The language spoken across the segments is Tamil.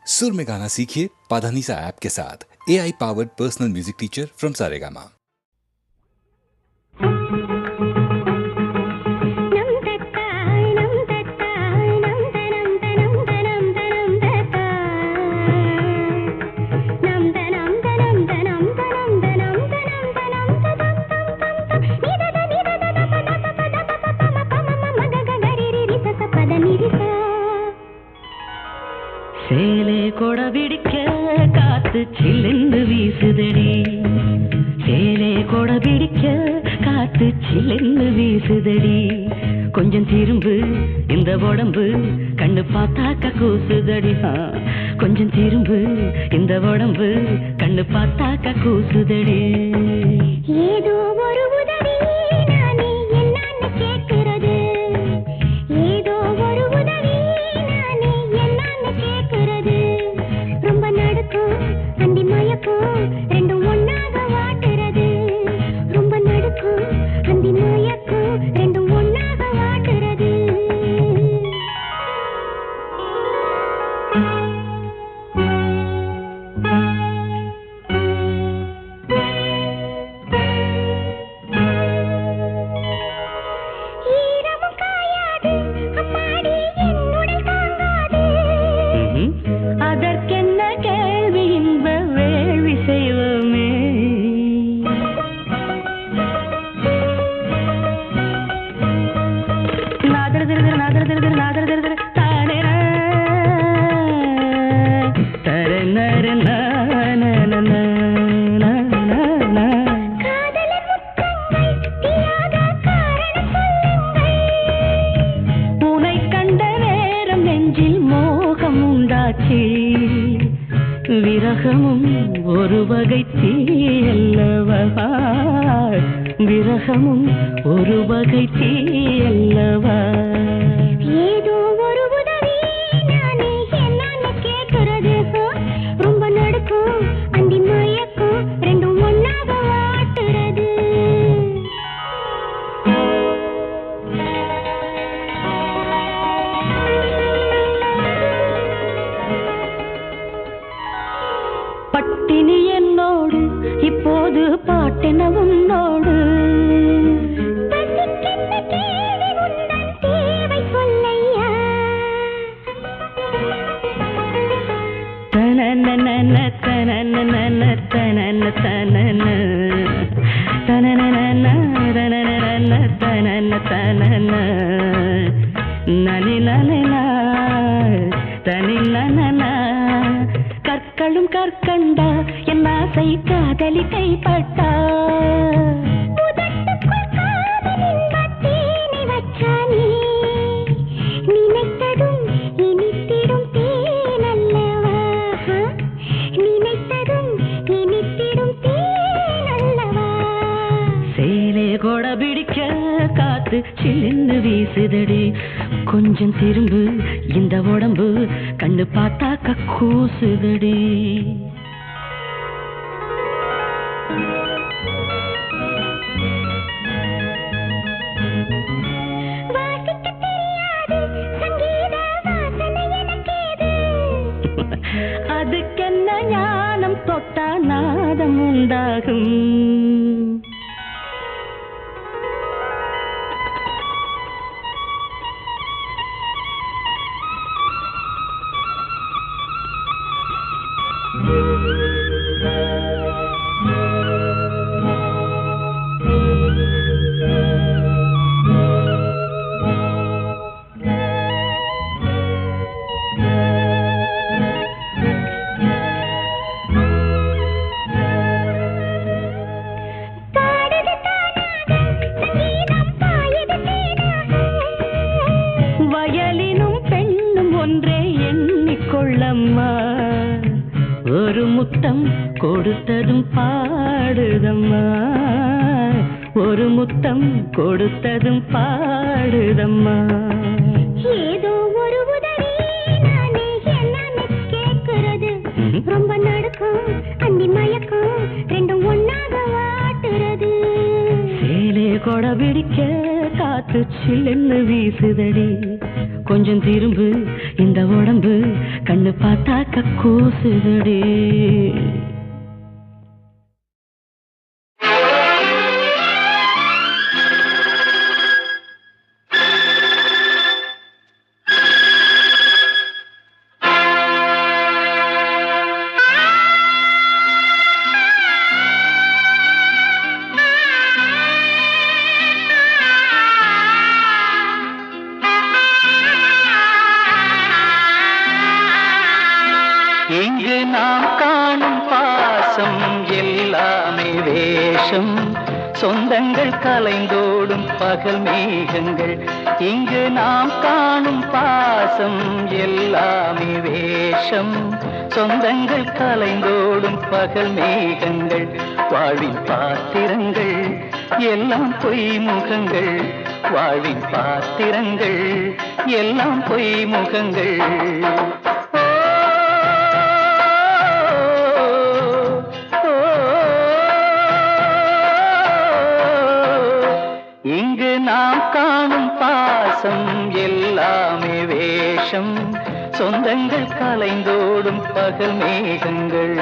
सुर में गाना सीखिए पाधानीसा ऐप के साथ। AI powered personal music teacher from Saregama. சேலே கொடபிடிக்க காத்து சில்லுந்து வீசுதடி, சேலே கொடபிடிக்க காத்து சில்லுந்து வீசுதடி. கொஞ்சம் திரும்பு இந்த உடம்பு கண்ணு பார்த்தாக்க கூசுதடி, கொஞ்சம் திரும்பு இந்த உடம்பு கண்ணு பார்த்தாக்க கூசுதடி. ஏதோ ஒரு உதவி நானே என்னன்னு கேட்கிறது, ஏதோ ஒரு உதவி நானே என்னன்னு கேட்கிறது. ரொம்ப நடுக்கும் அந்தி மயக்கும் ரெண்டும் ஒன்னாக வாட்டுறது, ரொம்ப நடுக்கும் அந்தி மயக்கும் ரெண்டும் ஒன்னாக வாட்டுறது. அதற்கென்ன கேள்வி இன்ப வேள்வி செய்வோமே. தானே உனை கண்ட நேரம் நெஞ்சில் மோகம் உண்டாச்சு, விரகமும் ஒரு வகை தீயல்லவா, விரகமும் ஒரு வகை தீயல்லவா. ஏதோ ஒரு உதவி நானே என்னன்னு கேட்கிறது, ரொம்ப நடுக்கும் அந்தி மயக்கும் ரெண்டும் ஒன்னாக வாட்டுறது. பட்டினி என்னோடு இப்போது பாட்டென உன்னோடு, பசிக்கென்ன கேள்வி உந்தன் தேவை சொல்லையா. தனனனன தனனனன தனன தனன தனனனன தனனனன தனன தனன நனினனன தனினனன. கற்களும் கற்கண்டா என் ஆசை காதலி கைப்பட்டா, உதட்டுக்குள் காதலின் பத்தேனை வச்சானே, நினைத்ததும் இனித்திடும் தேனல்லவா, நினைத்ததும் இனித்திடும் தேனல்லவா. சேலே கொட பிடிக்க காத்து சில்லுன்னு வீசுதடி, கொஞ்சம் திரும்பு இந்த உடம்பு கண்ணு பார்த்தாக்க கூசுதடி. வாசிக்க தெரியாது சங்கீத வாசனை எனக்கேது, அதுக்கென்ன ஞானம் தொட்டா நாதம் உண்டாகும். வயலினும் பெண்ணும் ஒன்றே எண்ணிக்கொள்ளம்மா, ஒரு முத்தம் கொடுத்ததும் பாடுதம்மா, ஒரு முத்தம் கொடுத்ததும் பாடுதம்மா. ஏதோ ஒரு உதவி நானே என்னன்னு கேட்கிறது, ரொம்ப நடுக்கும் அந்தி மயக்கும் ரெண்டும் ஒன்னாக வாட்டுறது. சேலே கொட பிடிக்க காத்து சில்லுன்னு வீசுதடி, கொஞ்சம் திரும்பு இந்த உடம்பு கண்ணு பார்த்தாக்க கூசுதடி. இங்கு நாம் காணும் பாசம் எல்லாமே வேஷம், சொந்தங்கள் கலைந்தோடும் பகல் மேகங்கள். இங்கு நாம் காணும் பாசம் எல்லாமே வேஷம், சொந்தங்கள் கலைந்தோடும் பகல் மேகங்கள். வாழ்வின் பாத்திரங்கள் எல்லாம் பொய் முகங்கள், வாழ்வின் பாத்திரங்கள் எல்லாம் பொய் முகங்கள். இங்கு நாம் காணும் பாசம் எல்லாமே வேஷம், சொந்தங்கள் கலைந்தோடும் பகல் மேகங்கள்.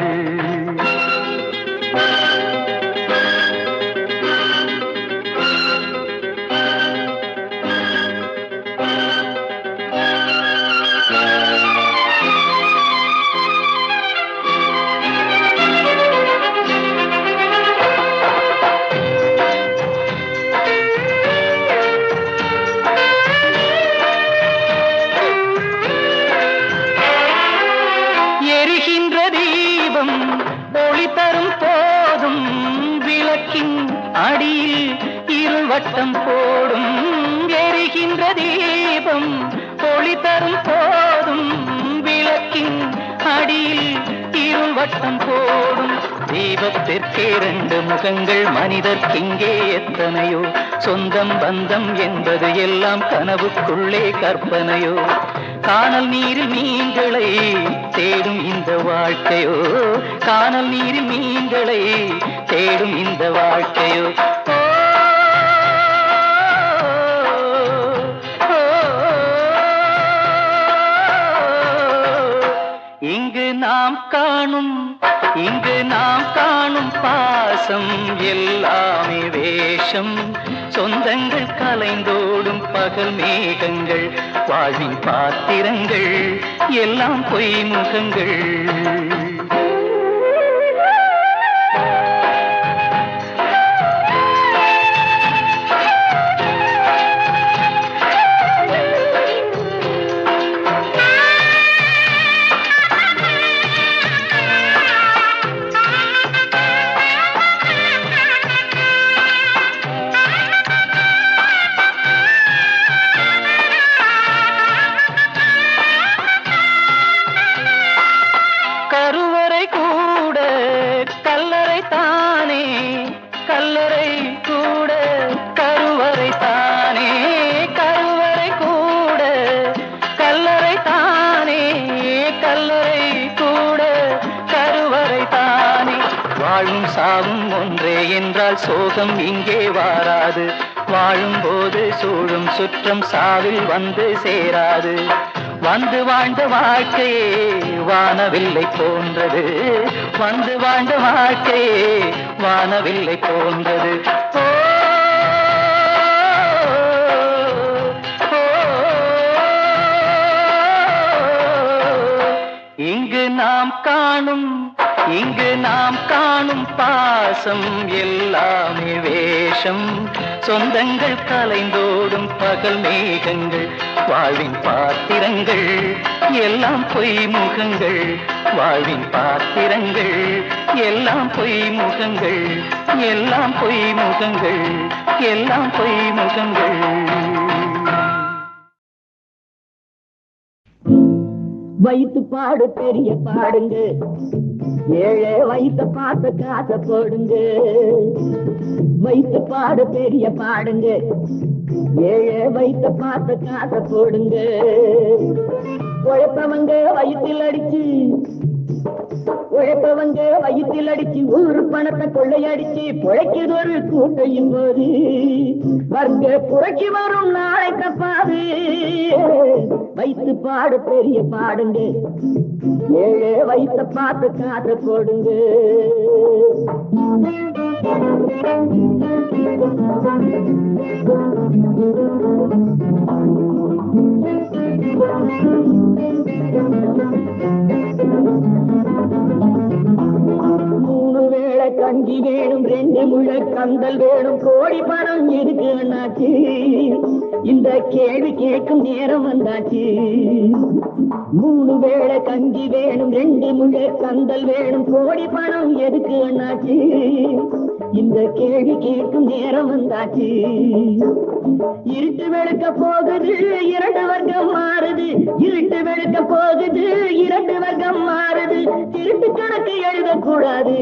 எரிகின்ற தீபம் ஒளி தரும் போதும் விளக்கின் அடியில் இருள் வட்டம் போடும். எரிகின்ற தீபம் ஒளி தரும் போதும் விளக்கின் அடியில் இருள் வட்டம் போடும். தீபத்திற்கே 2 முகங்கள், மனிதர்க்கிங்கே எத்தனையோ. சொந்தம் பந்தம் என்பது எல்லாம் கனவுக்குள்ளே கற்பனையோ. காணல் நீரில் மீன்களை தேடும் இந்த வாழ்க்கையோ, காணல் நீரில் மீன்களை தேடும் இந்த வாழ்க்கையோ. இங்கு நாம் காணும் பாசம் எல்லாமே வேஷம், சொந்தங்கள் கலைந்தோடும் பகல் மேகங்கள். வாழ்வின் பாத்திரங்கள் எல்லாம் பொய் முகங்கள். கருவறை கூட கல்லறை தானே, கல்லறை கூட கருவறை தானே, கருவறை கூட கல்லறை தானே, கல்லறை கூட கருவறை தானே. வாழும் சாவும் ஒன்றே என்றால் சோகம் இங்கே வாராது, வாழும்போது சூழும் சுற்றம் சாவில் வந்து சேராது. வந்து வாழ்ந்த வாழ்க்கையே வானவில்லை போன்றது, வந்து வாழ்ந்த வாழ்க்கையே வானவில்லை போன்றது. இங்கு நாம் காணும் பாசம் எல்லாமே வேஷம், சொந்தங்கள் கலைந்தோடும் பகல் மேகங்கள். வாழ்வின் பாத்திரங்கள் எல்லாம் பொய் முகங்கள், வாழ்வின் பாத்திரங்கள் எல்லாம் பொய் முகங்கள், எல்லாம் பொய் முகங்கள், எல்லாம் பொய் முகங்கள். வைத்து பாடு பெரிய பாடுங்க, ஏழை வைத்த பார்த்த காசை போடுங்க. வைத்து பாடு பெரிய பாடுங்க, ஏழை வைத்த பார்த்த காசை போடுங்க. உழைப்பவங்க வயிற்றில் அடிச்சு உழைப்பவங்க வயிற்றில் அடிச்சு ஊரு பணத்தை கொள்ளையடிச்சு பிழைக்கிறொரு கூட்டையும் போது வர்க்க புரட்சி வரும் நாளை தப்பாது. வைத்து பாடு பெரிய பாடுங்க, ஏழே வைத்த பார்த்து காத்து போடுங்க. மூணு வேளை கஞ்சி வேணும், 2 முழ கந்தல் வேணும், கோடி பணம் எதுக்கு அண்ணாச்சு? இந்த கேள்வி கேட்கும் நேரம் வந்தாச்சு. 3 வேளை கஞ்சி வேணும், 2 முழ கந்தல் வேணும், கோடி பணம் எதுக்கு அண்ணாச்சு? இந்த கேள்வி கேட்கும் நேரம் வந்தாச்சு. இருட்டு வெளுக்க போகுது, 2 வர்க்கம் மாறுது. இருட்டு வெளுக்க போகுது, 2 வர்க்கம் மாறுது. திருட்டு கணக்கு எழுதக்கூடாது,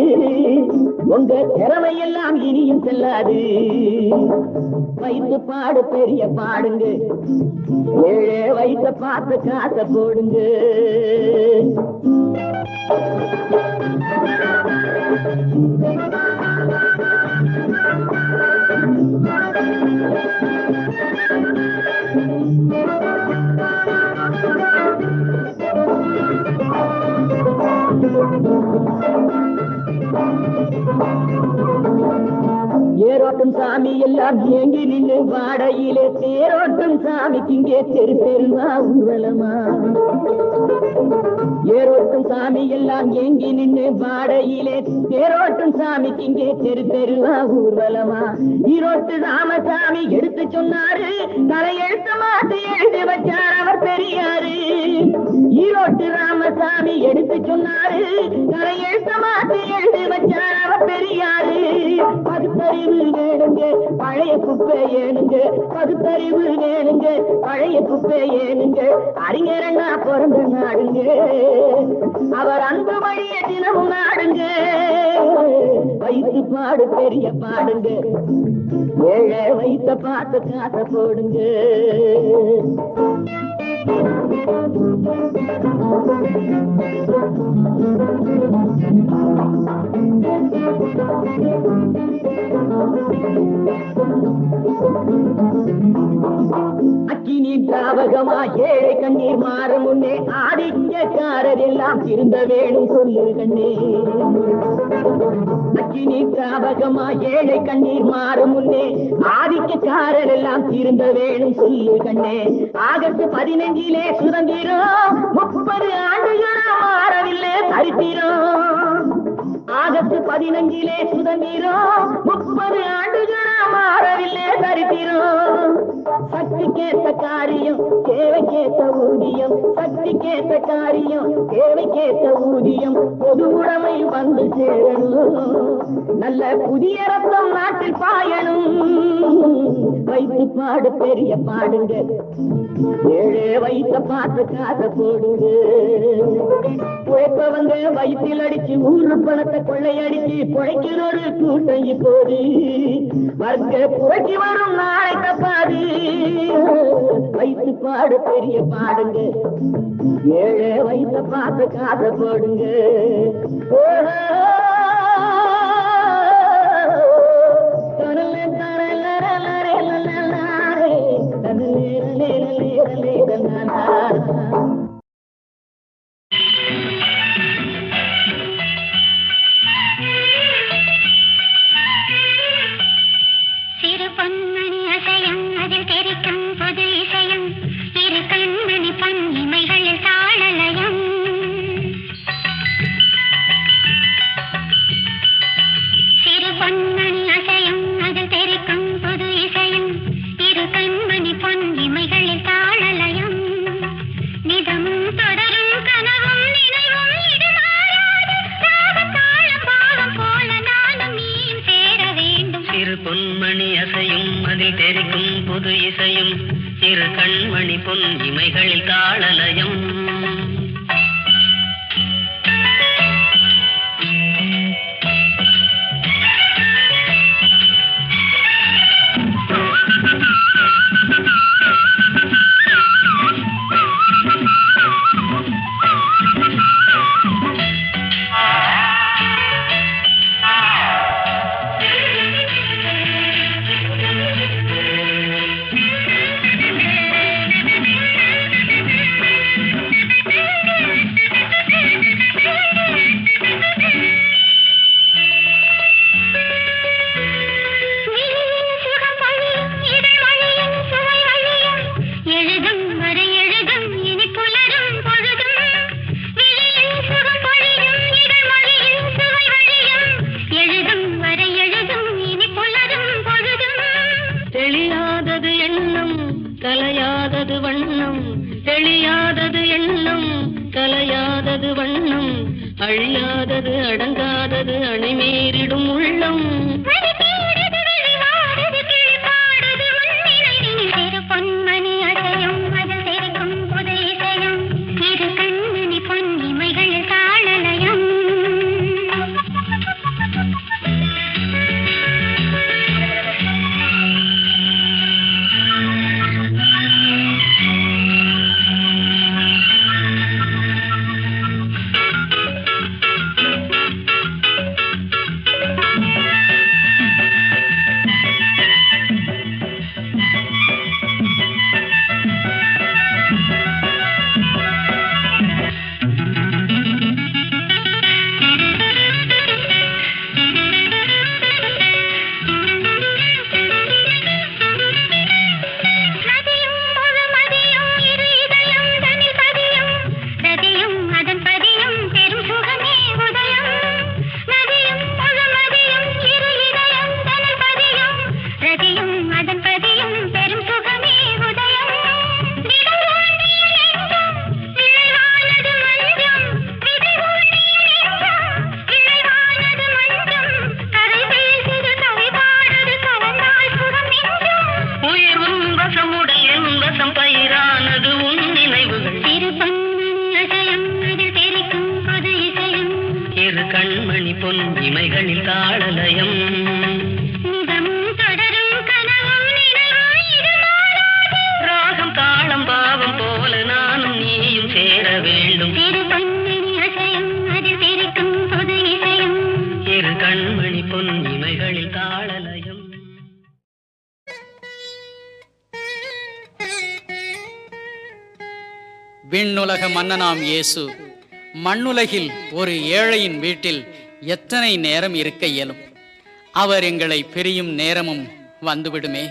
உங்க திறமை எல்லாம் இனியும் செல்லாது. வைத்து பாடு பெரிய பாடுங்க, ஏழே வைத்த பார்த்து காச போடுங்க. ஏரோட்டும் சாமி எல்லாம் ஏங்கி நின்று வாடையிலே தேரோட்டும் சாமிக்கு இங்கே தெரு தெருவா ஊர்வலமா. ஏரோட்டும் சாமி எல்லாம் ஏங்கி நின்று வாடையிலே தேரோட்டும் சாமிக்கு இங்கே தெரு தெருவா ஊர்வலமா. ஈரோட்டு ராமசாமி எடுத்து சொன்னாரு, தலையெழுத்து மாத்தி எழுதி வச்சார் அவர் பெரியாரு. ஈரோட்டு ராமசாமி எடுத்து சொன்னாரு, தலையெழுத்து மாத்தி எழுதி வச்சார் அவர் பெரியாரு. பகுத்தறிவு வேணுங்க, பழைய குப்பை ஏனுங்க. பகுத்தறிவு வேணுங்க, பழைய குப்பை ஏனுங்க. அறிஞரண்ணா பிறந்த நாடுங்க, அவர் அன்பு வழிய தினமும் நாடுங்க. வைத்து பாடு பெரிய பாடுங்க, ஏழை வைத்த பார்த்து காச போடுங்க. அக்கினி திராவகமா ஏழை கண்ணீர் மாறும் முன்னே ஆதிக்கக்காரர் எல்லாம் திருந்த வேணும் சொல்லு கண்ணே. அக்கினி திராவகமா ஏழை கண்ணீர் மாறும் முன்னே ஆதிக்கக்காரர் எல்லாம் திருந்த வேணும் சொல்லு கண்ணே. ஆகஸ்ட் 15 சுதந்திரம், 30 ஆண்டுகளா மாறவில்லை சரித்திரம். ஆகஸ்ட் 15 சுதந்திரம், 30 ஆண்டுகளா மாறவில்லை சரித்திரம். சக்திக்கேற்ற காரியம், தேவைக்கேற்ற ஊதியம். சக்திக்கேற்ற காரியம், தேவைக்கேற்ற ஊதியம். பொது உடைமை வந்து சேரணும், நல்ல புதிய ரத்தம் நாட்டில் பாயணும். வைத்து பாடு பெரிய பாடுங்க, ஏழே வைத்த பார்த்து காச போடுங்க. உழைப்பவங்க வயிற்றில் அடிச்சு ஊரு பணத்தை கொள்ளையடிச்சு பிழைக்கிறொரு கூட்டம் இப்போது வர்க்க புரட்சி வரும் நாளை தப்பாது. வைத்து பாடு பெரிய பாடுங்க, ஏழே வைத்த பார்த்து காச போடுங்க. சிறு பொன்மணி அசையும், அதில் தெரிக்கும் பொது இசையும், இரு கண்மணி பொன்னிமைகளில் தாளலயம். அழியாதது அடங்காதது அணைமீறிடும் உள்ளம். சிறு பொன்மணி அசையும் அதில் தெரிக்கும் புது இசையும் இரு கண்மணி பொன்னிமைகள் தாளலயம். கண்மணி பொன் இமைகளில் தாளலயம். ராகம் தாளம் பாவம் போல நானும் நீயும் சேர வேண்டும். இரு கண்மணி பொன் இமைகளில் தாளலயம். விண்ணுலக மன்னனாம் இயேசு மண்ணுலகில் ஒரு ஏழையின் வீட்டில் எத்தனை நேரம் இருக்க இயலும்? அவர் எங்களை பிரியும் நேரமும் வந்துவிடுமே.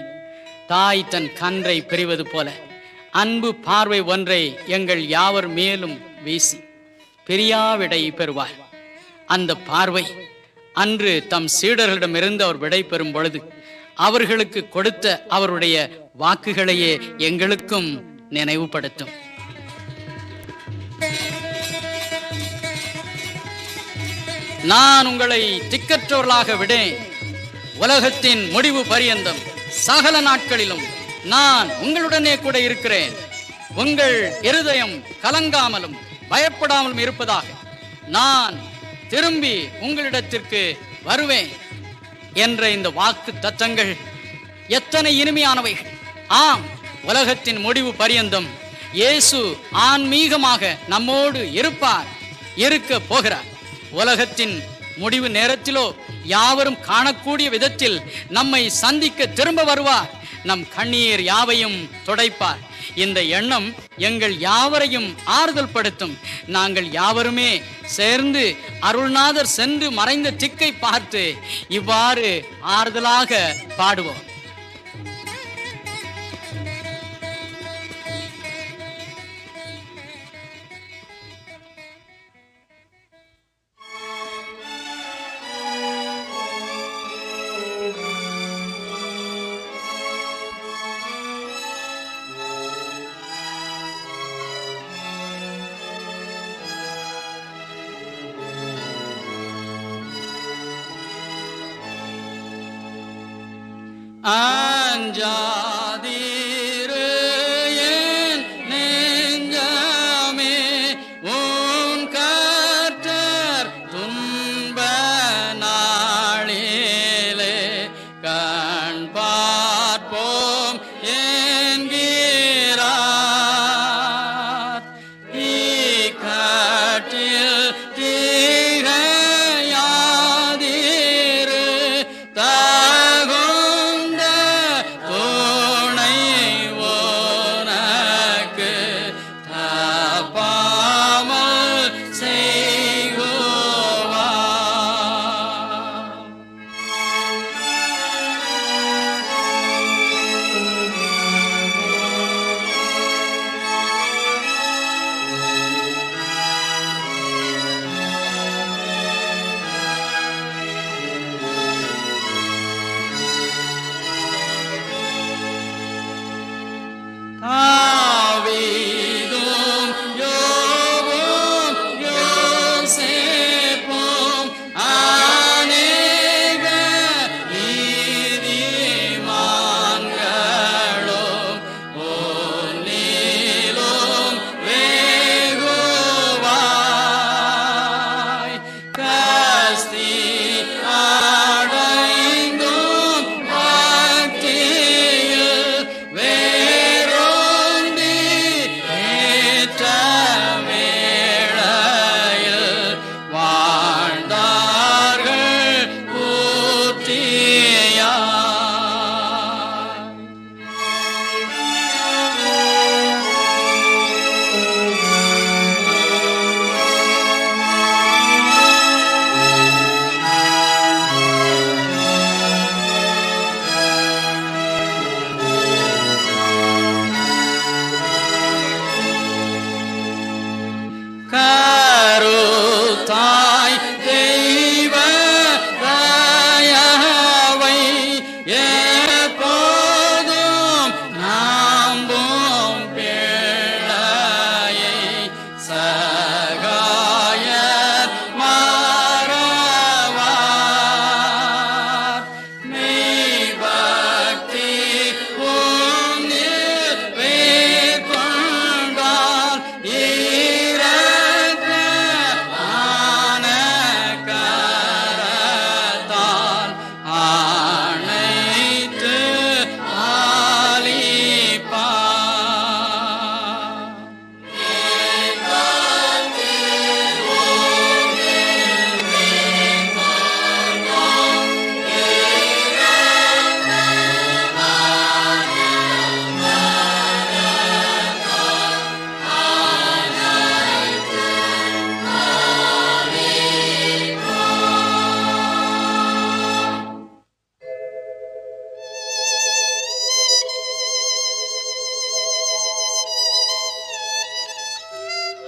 தாய் தன் கன்றை பிரிவது போல அன்பு பார்வை ஒன்றை எங்கள் யாவர் மேலும் வீசி பிரியாவிடை பெறுவார். அந்த பார்வை அன்று தம் சீடர்களிடமிருந்து அவர் விடை பெறும் பொழுது அவர்களுக்கு கொடுத்த அவருடைய வாக்குகளையே எங்களுக்கும் நினைவுபடுத்தும். நான் உங்களை திக்கற்றவர்களாக விடேன். உலகத்தின் முடிவு பரியந்தம் சகல நாட்களிலும் நான் உங்களுடனே கூட இருக்கிறேன். உங்கள் இருதயம் கலங்காமலும் பயப்படாமலும் இருப்பதாக நான் திரும்பி உங்களிடத்திற்கு வருவேன் என்ற இந்த வாக்கு தத்தங்கள் எத்தனை இனிமையானவைகள்! ஆம், உலகத்தின் முடிவு பரியந்தம் இயேசு ஆன்மீகமாக நம்மோடு இருப்பார், இருக்க போகிறார். உலகத்தின் முடிவு நேரத்திலோ யாவரும் காணக்கூடிய விதத்தில் நம்மை சந்திக்க திரும்ப வருவார். நம் கண்ணீர் யாவையும் துடைப்பார். இந்த எண்ணம் எங்கள் யாவரையும் ஆறுதல் படுத்தும். நாங்கள் யாவருமே சேர்ந்து அருள்நாதர் சென்று மறைந்த திக்கை பார்த்து இவ்வாறு ஆறுதலாக பாடுவோம். அஞ்சாதீரு என் நெஞ்சமே, உன் கர்த்தர் துன்ப நாளிலே கண் பார்ப்போம் என்கிறார். இக்கட்டில் திகையாதீரு,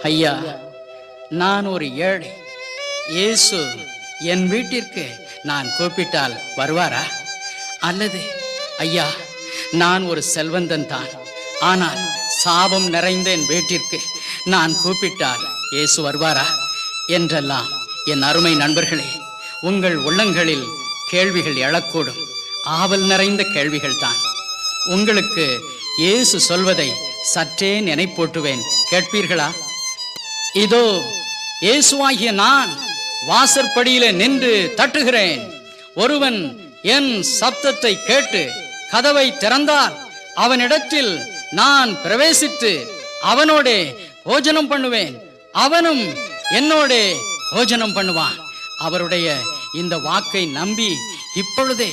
ஐயா, நான் ஒரு ஏழை. இயேசு என் வீட்டிற்கு நான் கூப்பிட்டால் வருவாரா? அல்லது ஐயா, நான் ஒரு செல்வந்தன் தான், ஆனால் சாபம் நிறைந்த என் வீட்டிற்கு நான் கூப்பிட்டால் இயேசு வருவாரா என்றெல்லாம் என் அருமை நண்பர்களே, உங்கள் உள்ளங்களில் கேள்விகள் எழக்கூடும். ஆவல் நிறைந்த கேள்விகள் தான். உங்களுக்கு இயேசு சொல்வதை சற்றே நினைப்பூட்டுவேன், கேட்பீர்களா? இதோ இயேசுவாகிய நான் வாசற்படியிலே நின்று தட்டுகிறேன். ஒருவன் என் சப்தத்தை கேட்டு கதவை திறந்தால் அவனிடத்தில் நான் பிரவேசித்து அவனோடே போஜனம் பண்ணுவேன், அவனும் என்னோடே போஜனம் பண்ணுவான். அவருடைய இந்த வாக்கை நம்பி இப்பொழுதே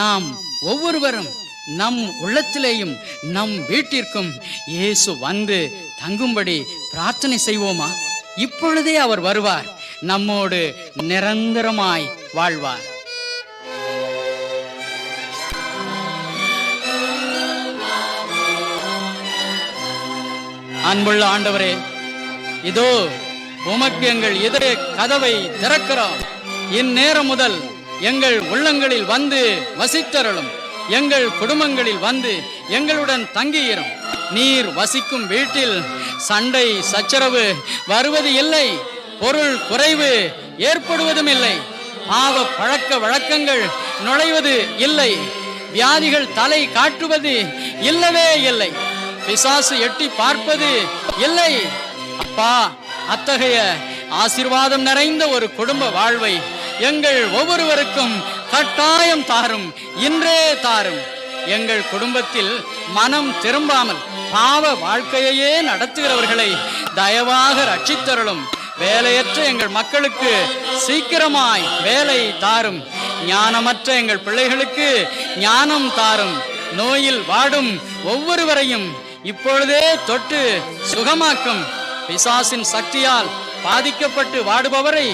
நாம் ஒவ்வொருவரும் நம் உள்ளத்திலேயும் நம் வீட்டிற்கும் இயேசு வந்து தங்கும்படி பிரார்த்தனை செய்வோமா? இப்பொழுதே அவர் வருவார், நம்மோடு நிரந்தரமாய் வாழ்வார். அன்புள்ள ஆண்டவரே, இதோ உமக்கு எங்கள் இதய கதவை திறக்கிறோம். இந்நேரம் முதல் எங்கள் உள்ளங்களில் வந்து வசித்தருளும். எங்கள் குடும்பங்களில் வந்து எங்களுடன் தங்கியிரும். நீர் வசிக்கும் வீட்டில் சண்டை சச்சரவு வருவது இல்லை, பொருள் குறைவு ஏற்படுவதும் இல்லை, பாவ பழக்க வழக்கங்கள் நுழைவது இல்லை, வியாதிகள் தலை காட்டுவது இல்லவே இல்லை, பிசாசு எட்டி பார்ப்பது இல்லை. அப்பா, அத்தகைய ஆசீர்வாதம் நிறைந்த ஒரு குடும்ப வாழ்வை எங்கள் ஒவ்வொருவருக்கும் கட்டாயம் தாரும், இன்றே தாரும். எங்கள் குடும்பத்தில் மனம் திரும்பாமல் பாவ வாழ்க்கையே நடத்துகிறவர்களை தயவாக ரட்சித்தருளும். வேலையற்ற எங்கள் மக்களுக்கு சீக்கிரமாய் வேலை தாரும். ஞானமற்ற எங்கள் பிள்ளைகளுக்கு ஞானம் தாரும். நோயில் வாடும் ஒவ்வொருவரையும் இப்பொழுதே தொட்டு சுகமாக்கும். பிசாசின் சக்தியால் பாதிக்கப்பட்டு வாடுபவரை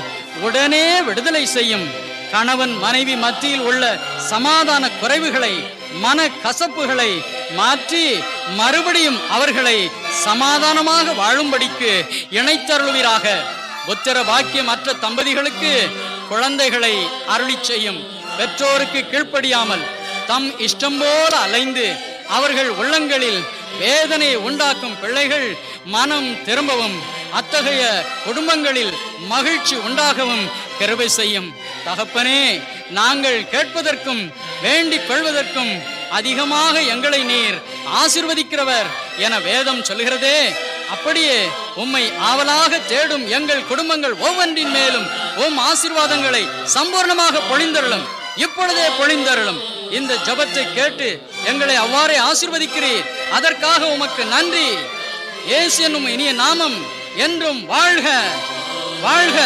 உடனே விடுதலை செய்யும். கணவன் மனைவி மத்தியில் உள்ள சமாதான குறைவுகளை, மன கசப்புகளை மாற்றி மறுபடியும் அவர்களை சமாதானமாக வாழும்படிக்கு இணைத்தருளுவீராக. புத்திர பாக்கியம் அற்ற தம்பதிகளுக்கு குழந்தைகளை அருளி செய்யும். பெற்றோருக்கு கீழ்ப்படியாமல் தம் இஷ்டம் போல அலைந்து அவர்கள் உள்ளங்களில் வேதனை உண்டாக்கும் பிள்ளைகள் மனம் திரும்பவும், அத்தகைய குடும்பங்களில் மகிழ்ச்சி உண்டாகவும் கிருபை செய்யும். தகப்பனே, நாங்கள் கேட்பதற்கும் வேண்டிக் கொள்வதற்கும் அதிகமாக எங்களை நீர் ஆசீர்வதிக்கிறவர் என வேதம் சொல்கிறதே. அப்படியே உம்மை ஆவலாக தேடும் எங்கள் குடும்பங்கள் ஒவ்வொன்றின் மேலும் உம் ஆசீர்வாதங்களை சம்பூர்ணமாக பொழிந்தருளும். இப்பொழுதே பொழிந்தருளும். இந்த ஜெபத்தை கேட்டு எங்களை அவ்வாறே ஆசீர்வதிக்கிறீர், அதற்காக உமக்கு நன்றி. இயேசு என்னும் இனிய நாமம் என்றும் வாழ்க வாழ்க.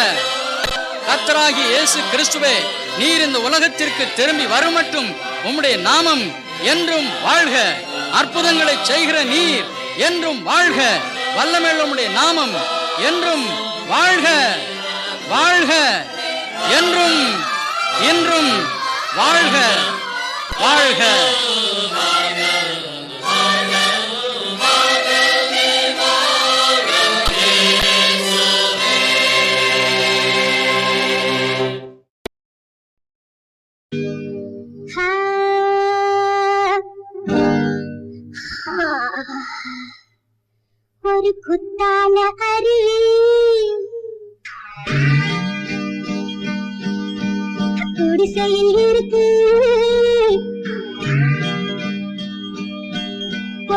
கர்த்தராகிய இயேசு கிறிஸ்துவே, நீர் இந்த உலகத்திற்கு திரும்பி வருமட்டும் உம்முடைய நாமம் என்றும் வாழ்க. அற்புதங்களை செய்கிற நீர் என்றும் வாழ்க. வல்லமையுள்ள உம்முடைய நாமம் என்றும் வாழ்க வாழ்க. என்றும் இன்றும் வாழ்க வாழ்க. ஒரு குத்தால அருவி குடிசையில் இருக்கு,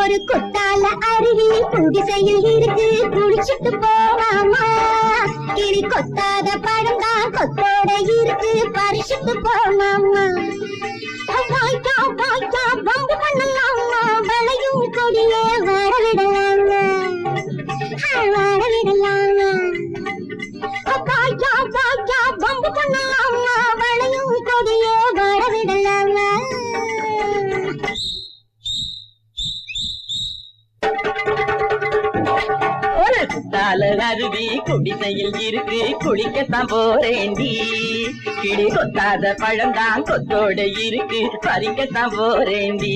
ஒரு குத்தால அருவி குடிசையில் இருக்கு, குடிச்சிட்டு போலாமா? கிளி கொத்தாத பழம் தான் கொத்தோட இருக்கு, பறிச்சிட்டு போலாமா? வாய்க்கா வாய்க்கா பம்பு பண்ணலாமா? வளையும் கொடியே வரவிடலாமா? வரவிடலாமா? வாய்க்கா வாய்க்கா பம்பு பண்ணலாமா? வளையும் கொடியே வரவிடலாமா? ஒரு குத்தால அருவி குடிசையில் இருக்கு குளிக்கத்தான் போறேண்டி. கிளி கொத்தாத பழந்தான் கொத்தோடு இருக்கு பறிக்கத்தான் போறேண்டி.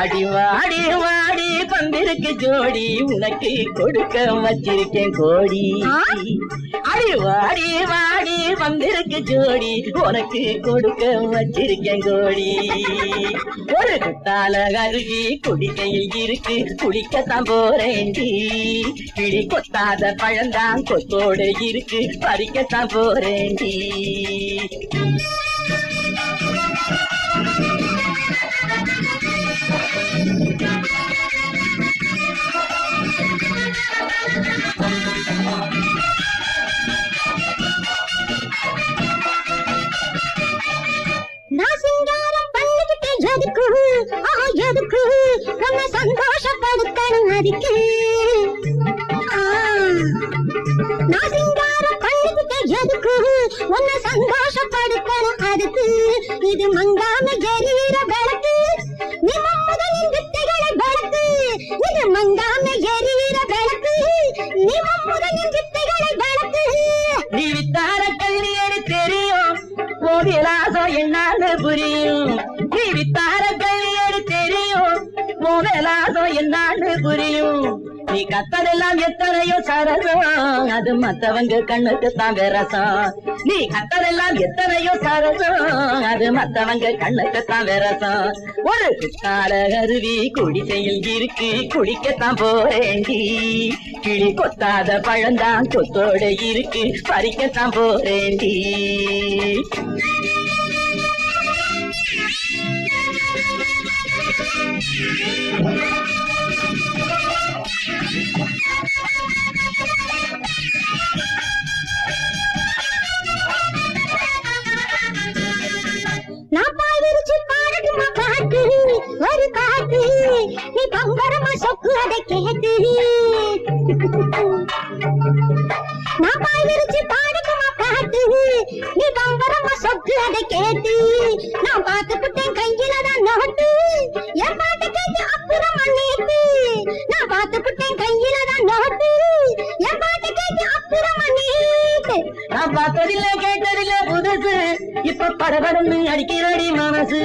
அடி வாடி வாடி பந்திருக்கு ஜோடி உனக்கு கொடுக்க வச்சிருக்கேன் கோடி. அடி வாடி வாடி பந்திருக்கு ஜோடி உனக்கு கொடுக்க வச்சிருக்கேன் கோடி. ஒரு குத்தால அருகி குடிசையில் இருக்கு குளிக்கத்தான் போறேண்டி. கிளி கொத்தாத பழந்தான் கொத்தோடு இருக்கு பறிக்கத்தான் போறேண்டி. நான் சிங்காரம் பண்ணிக்கிட்டே எதுக்கு எதுக்கு உன்னை சந்தோஷப்படுத்தணும் அதுக்கு. நான் சிங்காரம் பண்ணிக்கிட்டே எதுக்கு உன்னை சந்தோஷப்படுத்தணும் அதுக்கு. இது மங்காம எரியிற விளக்கு நீ முதலின் வித்தைகளை விளக்கு. இது மங்காம எரியிற விளக்கு நீ முதலின் வித்தைகளை விளக்கு. நீ வித்தார கல்வியரு தெரியும் மோதிலாசம் என்னான்னு புரியும். நீ வித்தார கல்வியரு தெரியும் மோதிலாசம் என்னான்னு புரியும். நீ கத்ததெல்லாம் எத்தனையோ சரசம் அது மத்தவங்க கண்ணுக்கு தான் விரசம். நீ கத்ததெல்லாம் எத்தனையோ சரசம் அது மத்தவங்க கண்ணுக்கு தான் விரசம். ஒரு குத்தால அருவி குடிசையில் இருக்கு குளிக்கத்தான் போறேண்டி. கிளி கொத்தாத பழந்தான் கொத்தோடு இருக்கு பறிக்கத்தான் போறேண்டி. நான் பாய்விரிச்சு பாடட்டுமா பாட்டு ஒரு பாட்டு நீ பம்பரமா சொக்கு அதை கேட்டு. நான் பாய்விரிச்சு பாடட்டுமா பாட்டு நீ பம்பரமா சொக்கு அதை கேட்டு. நான் பார்த்துக்கிட்டேன் கையில தான் நோட்டு என் பாட்டு கேட்டு அப்புறமா நேத்து. நான் பார்த்துக்கிட்டேன் கையில தான் நோட்டு என் பாட்டு கேட்டு அப்புறமா நேத்து. நான் பார்த்ததில்லை கேட்டதில்லை புதுசு இப்ப படபடன்னு அடிக்கிறடி மனசு.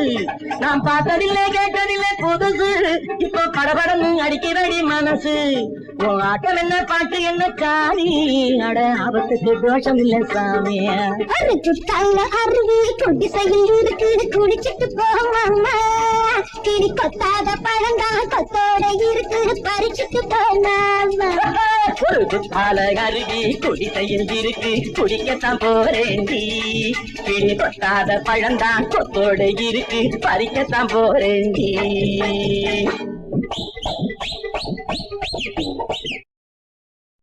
நான் பார்த்ததில்லை கேட்டதில்லை புதுசு இப்ப படபடன்னு அடிக்கிறடி மனசு. உன் ஆட்டம் என்ன பாட்டு என்ன சாமி அட ஆபத்துக்கு தோஷம் இல்ல சாமி. ஒரு குத்தால அருவி குடிசையில் இருக்கு குடிச்சிட்டு போவாமா. கிளி கொத்தாத பழங்கா கொத்தோட இருக்கு பறிச்சுட்டு போனாமா. ஒரு குத்தால அருவி குடிசையில் இருக்கு குடிக்கத்தான் போறேண்டி. கிளி கொத்தாத பழந்தான் கொத்தோடு இருக்கு பறிக்கத்தான் போறேண்டி.